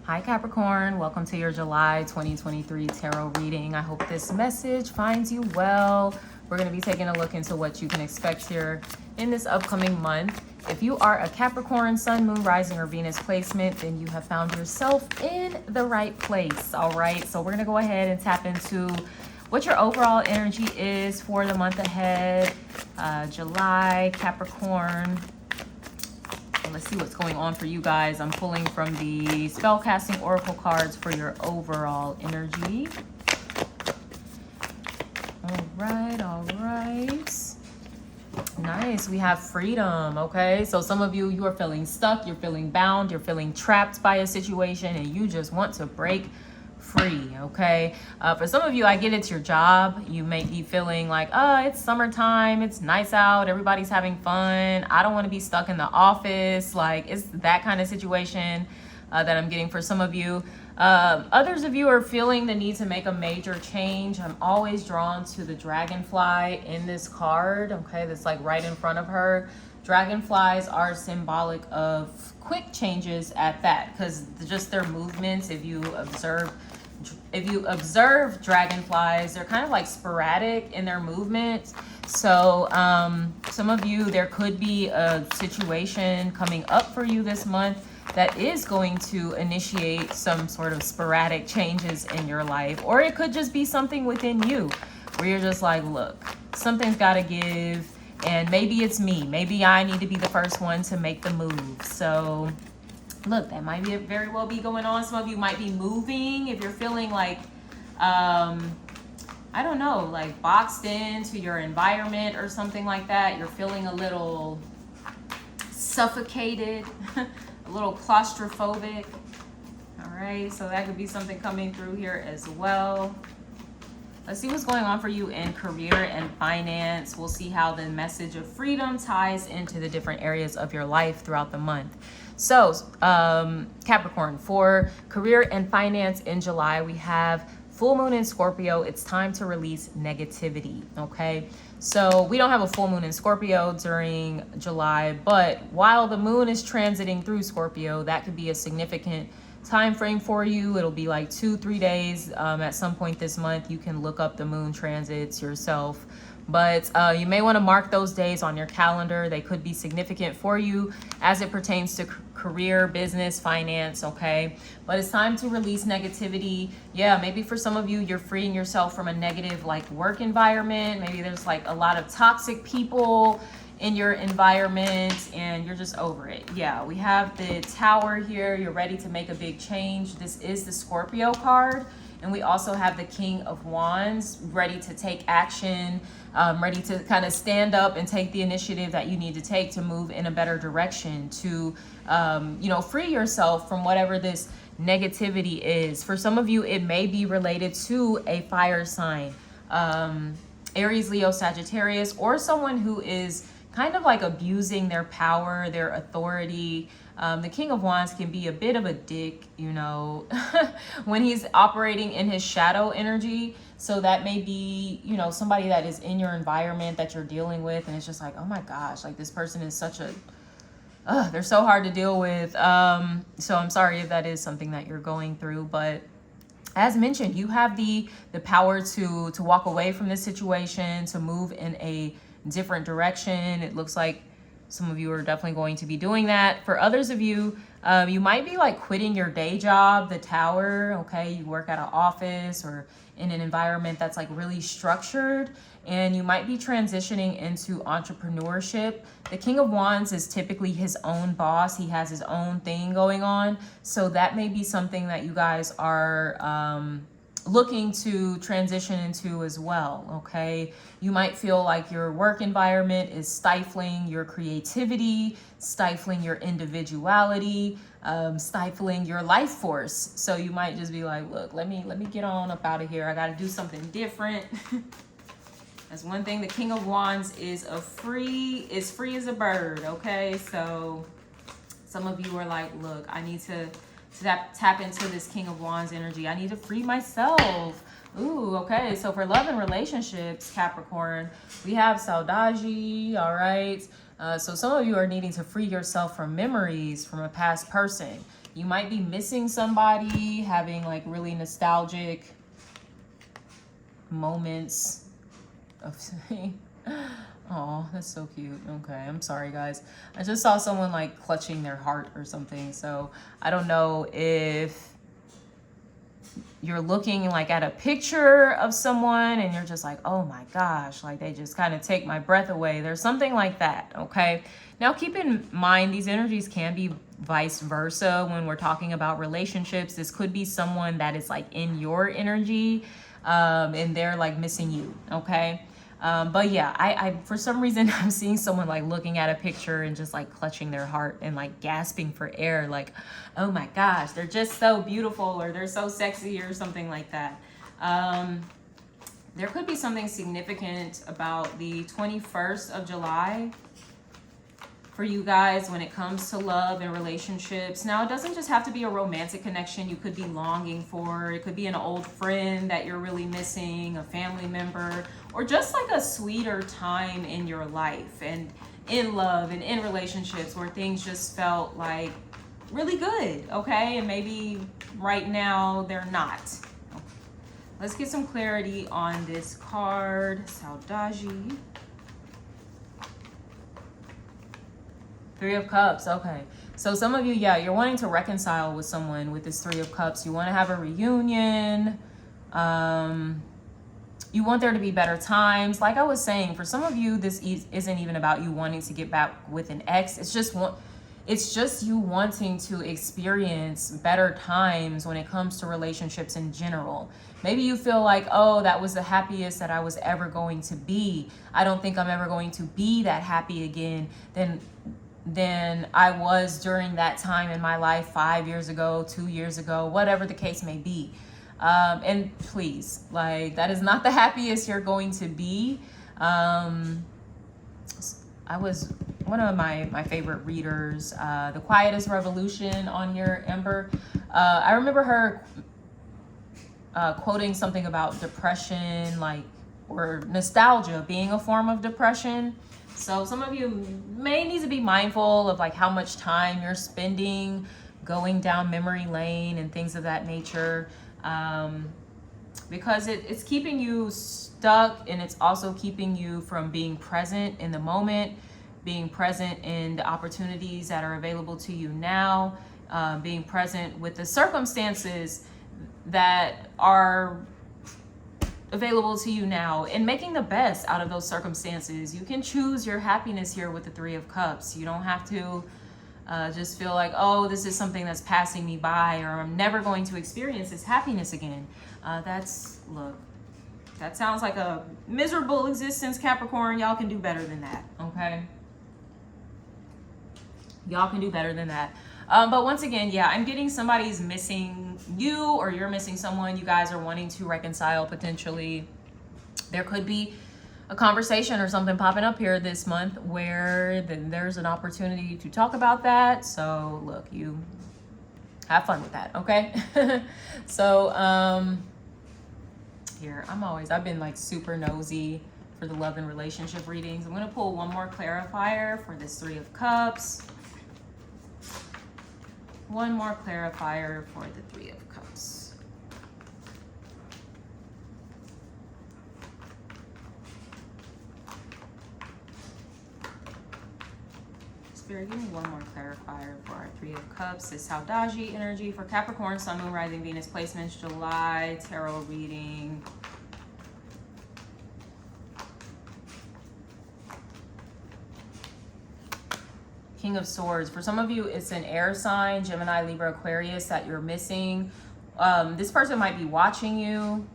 Hi Capricorn, welcome to your July 2023 tarot reading. I hope this message finds you well. We're going to be taking a look into what you can expect here in this upcoming month. If you are a Capricorn, Sun, Moon, Rising, or Venus placement, then you have found yourself in the right place. All right, so we're going to go ahead and tap into what your overall energy is for the month ahead. July, Capricorn. Let's see what's going on for you guys. I'm pulling from the Spellcasting Oracle cards for your overall energy. All right, all right. Nice, we have freedom, okay? So some of you are feeling stuck, you're feeling bound, you're feeling trapped by a situation, and you just want to break free, okay? For some of you, I get it's your job. You may be feeling like, it's summertime, it's nice out, everybody's having fun. I don't want to be stuck in the office. Like, it's that kind of situation that I'm getting for some of you. Others of you are feeling the need to make a major change. I'm always drawn to the dragonfly in this card, okay? That's like right in front of her. Dragonflies are symbolic of quick changes at that, because just their movements, if you observe dragonflies, they're kind of like sporadic in their movements. So some of you, there could be a situation coming up for you this month that is going to initiate some sort of sporadic changes in your life. Or it could just be something within you where you're just like, look, something's got to give. And maybe it's me. Maybe I need to be the first one to make the move. So look, that might be very well be going on. Some of you might be moving if you're feeling like, I don't know, like boxed into your environment or something like that. You're feeling a little suffocated, a little claustrophobic. All right, so that could be something coming through here as well. Let's see what's going on for you in career and finance. We'll see how the message of freedom ties into the different areas of your life throughout the month. So, Capricorn, for career and finance in July, we have full moon in Scorpio. It's time to release negativity, okay? So we don't have a full moon in Scorpio during July, but while the moon is transiting through Scorpio, that could be a significant time frame for you. It'll be like 2-3 days at some point this month. You can look up the moon transits yourself, but you may want to mark those days on your calendar. They could be significant for you as it pertains to career, business, finance, okay? But it's time to release negativity. Yeah, maybe for some of you, you're freeing yourself from a negative like work environment. Maybe there's like a lot of toxic people in your environment and you're just over it. Yeah, we have the Tower here. You're ready to make a big change. This is the Scorpio card. And we also have the King of Wands, ready to take action, ready to kind of stand up and take the initiative that you need to take to move in a better direction, to free yourself from whatever this negativity is. For some of you, it may be related to a fire sign, Aries, Leo, Sagittarius, or someone who is kind of like abusing their power, their authority. The King of Wands can be a bit of a dick, when he's operating in his shadow energy. So that may be, somebody that is in your environment that you're dealing with. And it's just like, oh my gosh, like this person is such a, they're so hard to deal with. So I'm sorry if that is something that you're going through, but as mentioned, you have the power to walk away from this situation, to move in a different direction. It looks like some of you are definitely going to be doing that. For others of you, you might be like quitting your day job, the Tower, okay? You work at an office or in an environment that's like really structured, and you might be transitioning into entrepreneurship. The King of Wands is typically his own boss. He has his own thing going on. So that may be something that you guys are looking to transition into as well, okay? You might feel like your work environment is stifling your creativity, stifling your individuality, stifling your life force. So you might just be like, look, let me get on up out of here. I got to do something different. That's one thing. The King of Wands is free as a bird, okay? So some of you are like, look, I need to tap into this King of Wands energy. I need to free myself. Ooh, okay. So for love and relationships, Capricorn, we have Saudade, all right? So some of you are needing to free yourself from memories from a past person. You might be missing somebody, having like really nostalgic moments of oh, that's so cute. Okay, I'm sorry guys. I just saw someone like clutching their heart or something. So I don't know if you're looking like at a picture of someone and you're just like, oh my gosh, like they just kind of take my breath away. There's something like that, okay? Now keep in mind, these energies can be vice versa when we're talking about relationships. This could be someone that is like in your energy and they're like missing you, okay? But yeah, I for some reason I'm seeing someone like looking at a picture and just like clutching their heart and like gasping for air, like, oh my gosh, they're just so beautiful, or they're so sexy, or something like that. There could be something significant about the 21st of July for you guys when it comes to love and relationships. Now, it doesn't just have to be a romantic connection you could be longing for. It could be an old friend that you're really missing, a family member, or just like a sweeter time in your life and in love and in relationships where things just felt like really good, okay? And maybe right now they're not. Okay. Let's get some clarity on this card, Saudade. Three of Cups, okay. So some of you, yeah, you're wanting to reconcile with someone with this Three of Cups. You want to have a reunion. You want there to be better times. Like I was saying, for some of you, this isn't even about you wanting to get back with an ex. It's just you wanting to experience better times when it comes to relationships in general. Maybe you feel like, oh, that was the happiest that I was ever going to be. I don't think I'm ever going to be that happy again than I was during that time in my life 5 years ago, 2 years ago, whatever the case may be. And please, like, that is not the happiest you're going to be. I was one of my favorite readers, The Quietest Revolution on here, Ember. I remember her quoting something about depression, like, or nostalgia being a form of depression. So some of you may need to be mindful of like how much time you're spending going down memory lane and things of that nature, because it's keeping you stuck, and it's also keeping you from being present in the moment, being present in the opportunities that are available to you now, being present with the circumstances that are available to you now, and making the best out of those circumstances. You can choose your happiness here with the Three of Cups. You don't have to just feel like, oh, this is something that's passing me by, or I'm never going to experience this happiness again. Look, that sounds like a miserable existence, Capricorn. Y'all can do better than that, okay? Y'all can do better than that. But once again, yeah, I'm getting somebody's missing you, or you're missing someone. You guys are wanting to reconcile potentially. There could be a conversation or something popping up here this month where there's an opportunity to talk about that. So look, you have fun with that, okay? So here, I've been like super nosy for the love and relationship readings. I'm gonna pull one more clarifier for this Three of Cups. One more clarifier for the Three of Cups. Spirit, give me one more clarifier for our Three of Cups. This Saudade energy for Capricorn, Sun, Moon, Rising, Venus placements, July, tarot reading. King of Swords. For some of you, it's an air sign, Gemini, Libra, Aquarius, that you're missing. This person might be watching you.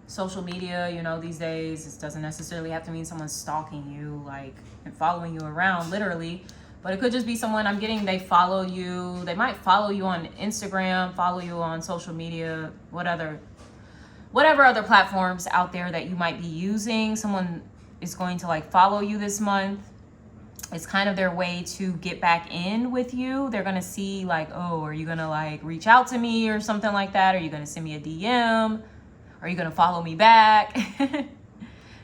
Social media, you know, these days, this doesn't necessarily have to mean someone's stalking you, like, and following you around, literally. But it could just be someone, I'm getting, they follow you. They might follow you on Instagram, follow you on social media, whatever other platforms out there that you might be using. Someone is going to like follow you this month. It's kind of their way to get back in with you. They're going to see like, oh, are you going to like reach out to me or something like that? Are you going to send me a DM? Are you going to follow me back?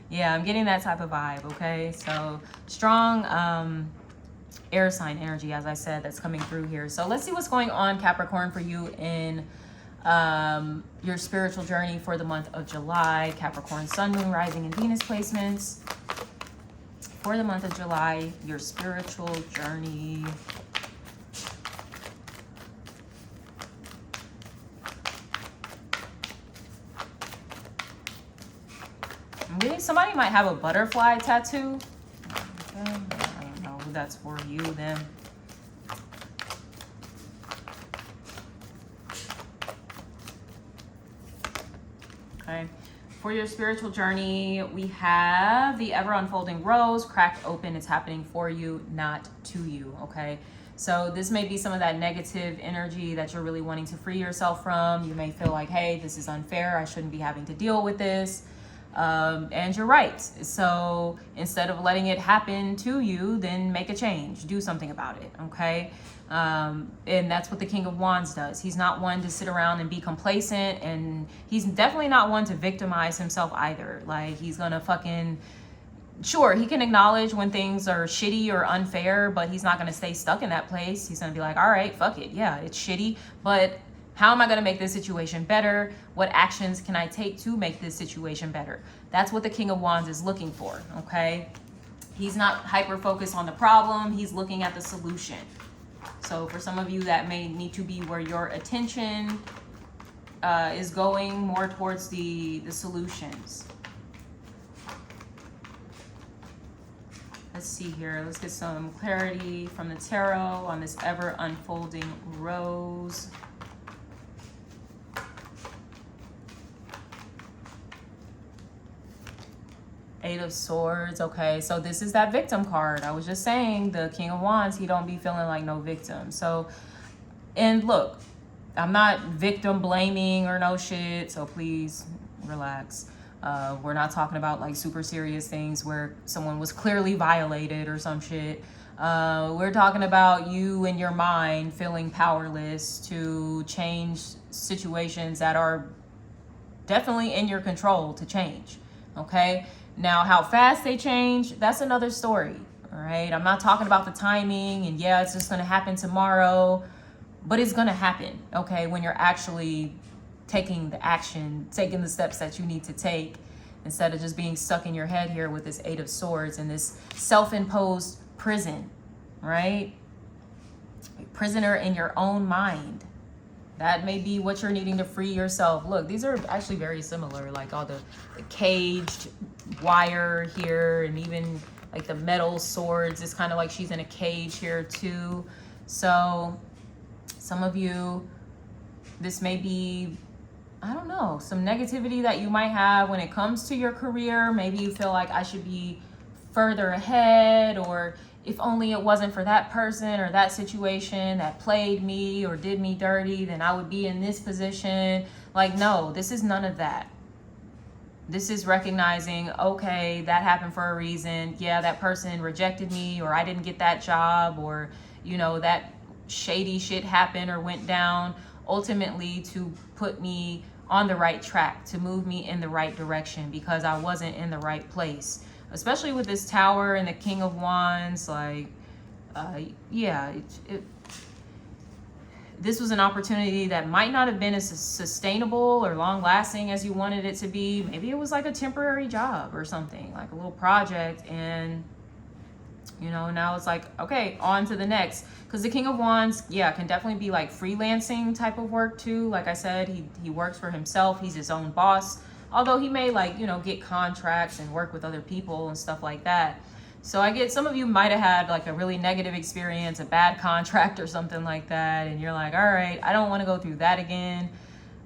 Yeah, I'm getting that type of vibe, okay? So strong air sign energy, as I said, that's coming through here. So let's see what's going on, Capricorn, for you in your spiritual journey for the month of July. Capricorn Sun, Moon, Rising, and Venus placements for the month of July, your spiritual journey. I'm getting, somebody might have a butterfly tattoo. Okay. I don't know who that's for, you, them. Okay. For your spiritual journey, we have the ever unfolding rose cracked open. It's happening for you, not to you. Okay. So this may be some of that negative energy that you're really wanting to free yourself from. You may feel like, hey, this is unfair. I shouldn't be having to deal with this. And you're right. So instead of letting it happen to you, then make a change, do something about it. Okay. And that's what the King of Wands does. He's not one to sit around and be complacent, and he's definitely not one to victimize himself either. Like, he's gonna fucking, sure, he can acknowledge when things are shitty or unfair, but he's not gonna stay stuck in that place. He's gonna be like, all right, fuck it. Yeah, it's shitty, but how am I going to make this situation better? What actions can I take to make this situation better? That's what the King of Wands is looking for, okay? He's not hyper-focused on the problem. He's looking at the solution. So for some of you, that may need to be where your attention is going more towards the solutions. Let's see here. Let's get some clarity from the tarot on this ever-unfolding rose. Eight of Swords. Okay, so this is that victim card. I was just saying, the King of Wands, he don't be feeling like no victim. So, and look, I'm not victim blaming or no shit, so please relax. We're not talking about like super serious things where someone was clearly violated or some shit. We're talking about you in your mind feeling powerless to change situations that are definitely in your control to change. Okay. Now, how fast they change, that's another story, all right? I'm not talking about the timing and yeah, it's just gonna happen tomorrow, but it's gonna happen, okay? When you're actually taking the action, taking the steps that you need to take, instead of just being stuck in your head here with this Eight of Swords and this self-imposed prison, right? Prisoner in your own mind. That may be what you're needing to free yourself. Look, these are actually very similar, like all the caged wire here, and even like the metal swords. It's kind of like she's in a cage here too. So some of you, this may be, I don't know, some negativity that you might have when it comes to your career. Maybe you feel like I should be further ahead, or if only it wasn't for that person or that situation that played me or did me dirty, then I would be in this position. Like, no, this is none of that. This is recognizing, okay, that happened for a reason. Yeah, that person rejected me, or I didn't get that job, or, you know, that shady shit happened or went down, ultimately to put me on the right track, to move me in the right direction, because I wasn't in the right place. Especially with this Tower and the King of Wands, like, yeah, this was an opportunity that might not have been as sustainable or long-lasting as you wanted it to be. Maybe it was like a temporary job or something, like a little project, and, you know, now it's like, okay, on to the next. Because the King of Wands, yeah, can definitely be like freelancing type of work too. Like I said, he works for himself. He's his own boss. Although he may, like, you know, get contracts and work with other people and stuff like that. So I get, some of you might have had like a really negative experience, a bad contract or something like that. And you're like, all right, I don't want to go through that again.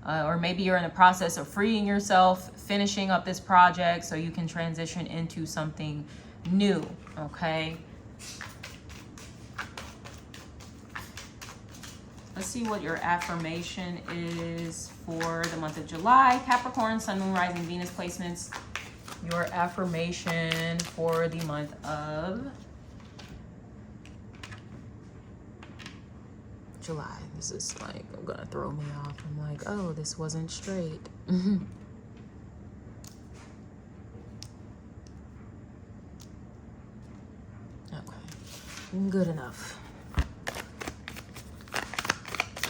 Or maybe you're in the process of freeing yourself, finishing up this project so you can transition into something new, okay? Let's see what your affirmation is for the month of July. Capricorn, Sun, Moon, Rising, Venus placements. Your affirmation for the month of July. This is like, gonna throw me off. I'm like, oh, this wasn't straight. Okay. Good enough.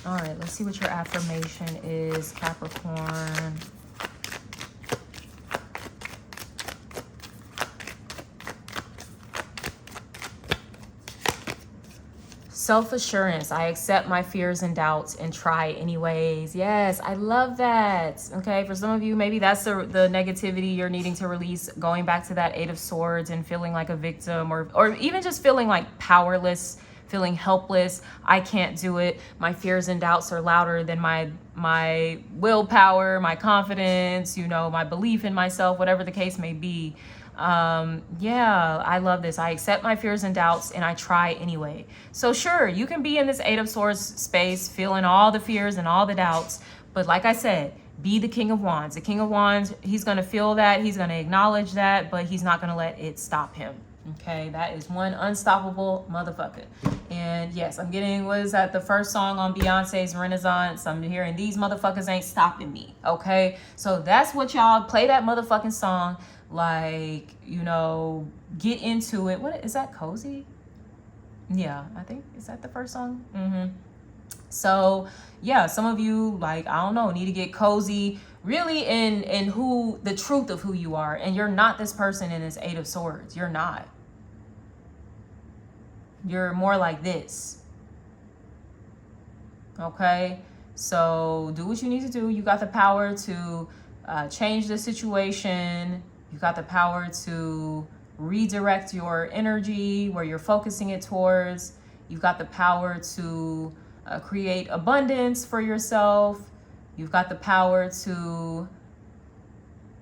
All right, let's see what your affirmation is, Capricorn. Self-assurance. I accept my fears and doubts and try anyways. Yes, I love that. Okay, for some of you, maybe that's the negativity you're needing to release, going back to that Eight of Swords and feeling like a victim, or even just feeling like powerless, feeling helpless. I can't do it. My fears and doubts are louder than my willpower, my confidence, you know, my belief in myself, whatever the case may be. Yeah, I love this. I accept my fears and doubts and I try anyway. So sure, you can be in this Eight of Swords space, feeling all the fears and all the doubts. But like I said, be the King of Wands. The King of Wands, he's going to feel that. He's going to acknowledge that, but he's not going to let it stop him. Okay, that is one unstoppable motherfucker. And yes, I'm getting, what is that, the first song on Beyonce's Renaissance? I'm hearing these motherfuckers ain't stopping me. Okay, so that's what y'all play, that motherfucking song. Like, you know, get into it. What is that, Cozy? Yeah, I think, is that the first song? So yeah, some of you, like, I don't know, need to get cozy really in who, the truth of who you are. And you're not this person in this Eight of Swords. You're not. You're more like this. Okay, so do what you need to do. You got the power to change the situation. You got the power to redirect your energy where you're focusing it towards. You've got the power to create abundance for yourself. You've got the power to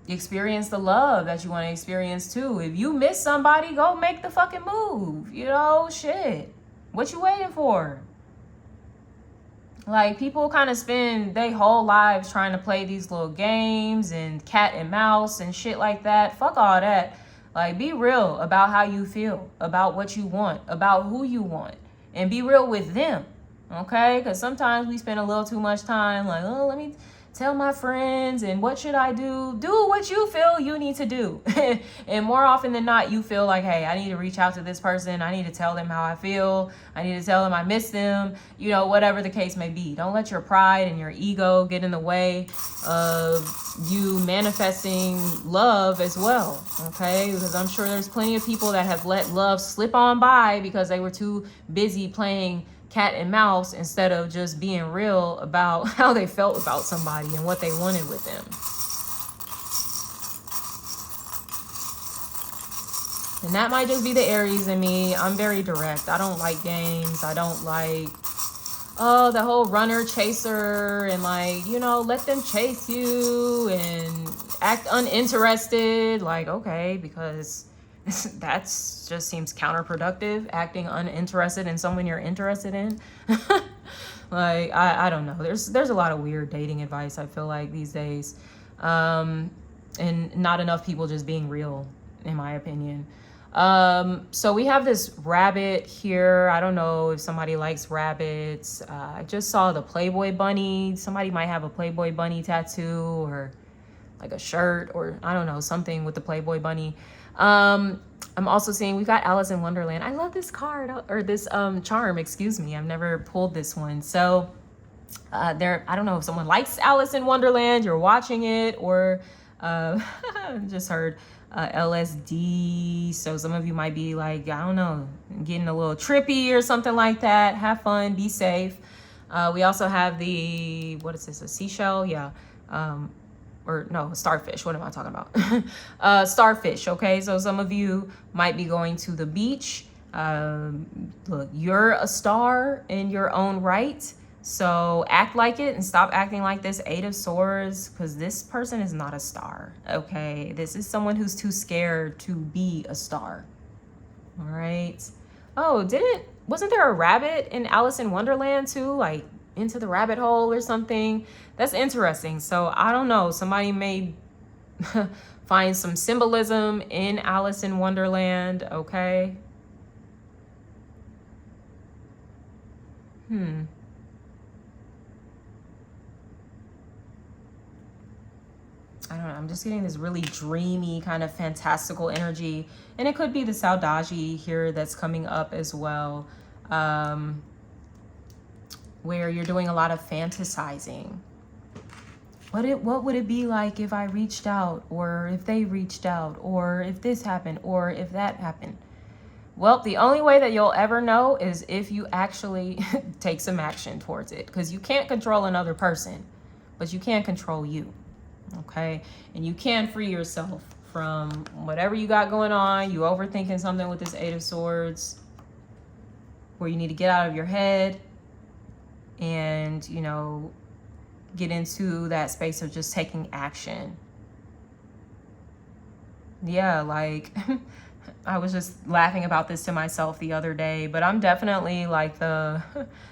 experience the love that you want to experience too. If you miss somebody, go make the fucking move. You know, shit. What you waiting for? Like, people kind of spend their whole lives trying to play these little games and cat and mouse and shit like that. Fuck all that. Like, be real about how you feel, about what you want, about who you want, and be real with them. Okay? Because sometimes we spend a little too much time like, oh, let me tell my friends and what should I do? Do what you feel you need to do. And more often than not, you feel like, hey, I need to reach out to this person. I need to tell them how I feel. I need to tell them I miss them. You know, whatever the case may be. Don't let your pride and your ego get in the way of you manifesting love as well. Okay? Because I'm sure there's plenty of people that have let love slip on by because they were too busy playing cat and mouse instead of just being real about how they felt about somebody and what they wanted with them. And that might just be the Aries in me. I'm very direct. I don't like games. I don't like, oh, the whole runner chaser and, like, you know, let them chase you and act uninterested. Like, okay, because that's just seems counterproductive, acting uninterested in someone you're interested in. Like, I don't know. There's a lot of weird dating advice, I feel like, these days. And not enough people just being real, in my opinion. So we have this rabbit here. I don't know if somebody likes rabbits. I just saw the Playboy bunny. Somebody might have a Playboy bunny tattoo or like a shirt or I don't know, something with the Playboy bunny. I'm also seeing we've got Alice in Wonderland. I love this card or this charm, excuse me. I've never pulled this one. So I don't know if someone likes Alice in Wonderland, you're watching it, or just heard LSD. So some of you might be like, I don't know, getting a little trippy or something like that. Have fun, be safe. We also have the, what is this, a seashell? Yeah. Or no, starfish. What am I talking about? Starfish. Okay, so some of you might be going to the beach. Look, you're a star in your own right, so act like it and stop acting like this Eight of Swords, because this person is not a star. Okay, this is someone who's too scared to be a star. All right. Oh, wasn't there a rabbit in Alice in Wonderland too? Like, into the rabbit hole or something? That's interesting. So I don't know, somebody may find some symbolism in Alice in Wonderland. Okay. I don't know, I'm just getting this really dreamy kind of fantastical energy. And it could be the Saudaji here that's coming up as well, where you're doing a lot of fantasizing. What would it be like if I reached out, or if they reached out, or if this happened, or if that happened? Well, the only way that you'll ever know is if you actually take some action towards it, because you can't control another person, but you can control you, okay? And you can free yourself from whatever you got going on. You overthinking something with this Eight of Swords, where you need to get out of your head and, you know, get into that space of just taking action. Yeah, like I was just laughing about this to myself the other day, but I'm definitely like the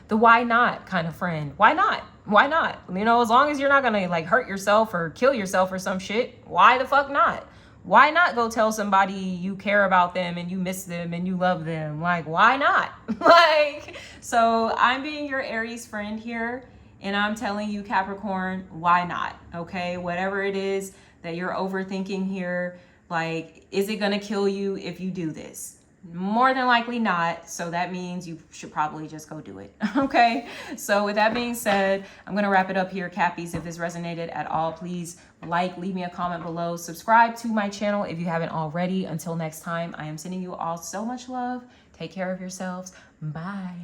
why not kind of friend. Why not? Why not? You know, as long as you're not gonna like hurt yourself or kill yourself or some shit, why the fuck not? Why not go tell somebody you care about them and you miss them and you love them? Like, why not? Like, so I'm being your Aries friend here, and I'm telling you, Capricorn, why not? Okay, whatever it is that you're overthinking here, like, is it gonna kill you if you do this? More than likely not. So that means you should probably just go do it. Okay. So with that being said, I'm going to wrap it up here, Cappies. If this resonated at all, please leave me a comment below. Subscribe to my channel if you haven't already. Until next time, I am sending you all so much love. Take care of yourselves. Bye.